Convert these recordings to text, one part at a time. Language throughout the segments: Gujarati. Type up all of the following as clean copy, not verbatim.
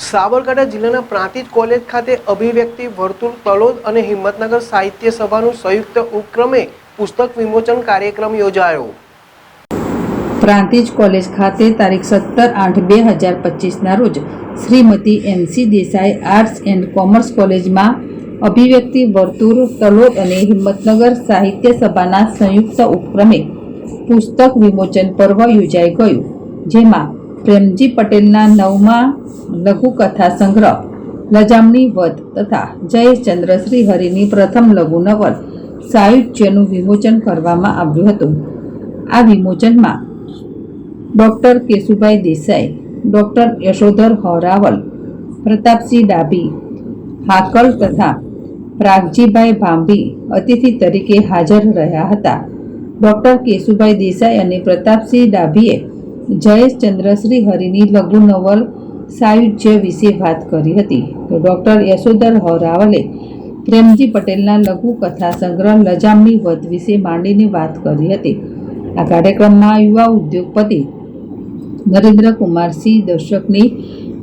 સાબરકાંઠા જિલ્લાના પ્રાંતિજ કોલેજ ખાતે અભિવ્યક્તિ વર્તુળ તલોદ અને હિંમતનગર સાહિત્ય સભાનું સંયુક્ત ઉપક્રમે પુસ્તક વિમોચન કાર્યક્રમ યોજાયો। પ્રાંતિજ કોલેજ ખાતે તારીખ 17/8/2025ના રોજ Shrimati MC Desai arts and commerce કોલેજમાં અભિવ્યક્તિ વર્તુળ તલોદ અને હિંમતનગર સાહિત્ય સભાના સંયુક્ત ઉપક્રમે પુસ્તક વિમોચન પર્વ યોજાઈ ગયું, જેમાં પ્રેમજી પટેલના 9મા લઘુકથા સંગ્રહ લજામણી વધ તથા જયેશચંદ્ર શ્રીહરિની પ્રથમ લઘુ નવલ સાયુજ્યનું વિમોચન કરવામાં આવ્યું હતું। આ વિમોચનમાં ડૉક્ટર કેશુભાઈ દેસાઈ, ડૉક્ટર યશોધર હોરાવલ, પ્રતાપસિંહ ડાભી, હાકલ તથા પ્રાગજીભાઈ ભાંભી અતિથિ તરીકે હાજર રહ્યા હતા। ડૉક્ટર કેશુભાઈ દેસાઈ અને પ્રતાપસિંહ ડાભીએ જયેશચંદ્ર શ્રીહરિની લઘુ નવલ સાયુજ્ય વિશે વાત કરી હતી, તો ડૉક્ટર યશોધર હોરાવલે પ્રેમજી પટેલના લઘુ કથા સંગ્રહ લજામણી વધ વિશે માંડીને વાત કરી હતી। આ કાર્યક્રમમાં યુવા ઉદ્યોગપતિ નરેન્દ્રકુમારસિંહ દર્શકની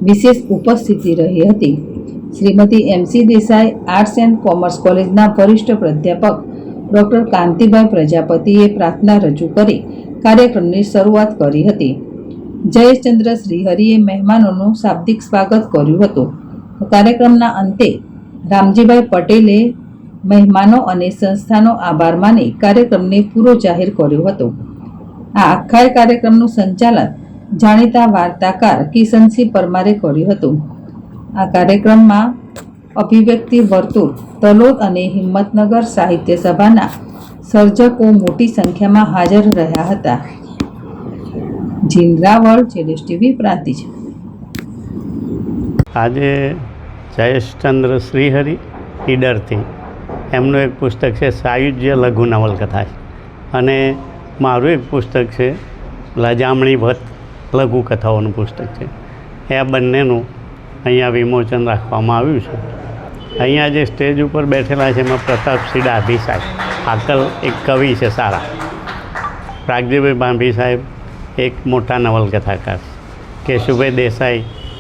વિશેષ ઉપસ્થિતિ રહી હતી। Shrimati MC Desai arts and commerce કોલેજના વરિષ્ઠ પ્રાધ્યાપક ડૉક્ટર કાંતિભાઈ પ્રજાપતિએ પ્રાર્થના રજૂ કરી કાર્યક્રમની શરૂઆત કરી હતી। જયેશચંદ્ર શ્રીહરિએ મહેમાનોનું શાબ્દિક સ્વાગત કર્યું હતું। કાર્યક્રમના અંતે રામજીભાઈ પટેલે મહેમાનો અને સંસ્થાનો આભાર માની કાર્યક્રમને પૂરો જાહેર કર્યો હતો। આ આખા કાર્યક્રમનું સંચાલન જાણીતા વાર્તાકાર કિશનસિંહ પરમારે કર્યું હતું। આ કાર્યક્રમમાં અભિવ્યક્તિ વર્તુળ તલોદ અને હિંમતનગર સાહિત્ય સભાના સર્જકો મોટી સંખ્યામાં હાજર રહ્યા હતા। જીન રાવળ, JSTV પ્રાંતિજ। આજે જયેશચંદ્ર શ્રીહરિ ઈડરથી એમનું એક પુસ્તક છે સાયુજ્ય લઘુ નવલકથા અને મારું એક પુસ્તક છે લજામણી વધ લઘુ કથાઓનું પુસ્તક છે। એ આ બંનેનું અહીંયા વિમોચન રાખવામાં આવ્યું છે। અહીંયા જે સ્ટેજ ઉપર બેઠેલા છે એમાં પ્રતાપસિંહ ડાભી સાહેબ, હાકલ એક કવિ છે સારા, પ્રાગજીભાઈ ભાંભી સાહેબ એક મોટા નવલકથાકાર છે, કેશુભાઈ દેસાઈ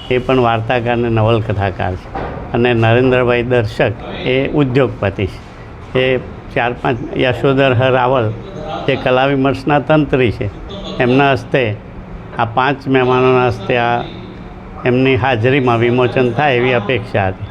એ પણ વાર્તાકાર અને નવલકથાકાર છે, અને નરેન્દ્રભાઈ દર્શક એ ઉદ્યોગપતિ છે। એ 4-5 યશોધર રાવલ જે કલા વિમર્શના તંત્રી છે, એમના હસ્તે આ 5 મહેમાનોના હસ્તે આ એમની હાજરીમાં વિમોચન થાય એવી અપેક્ષા હતી।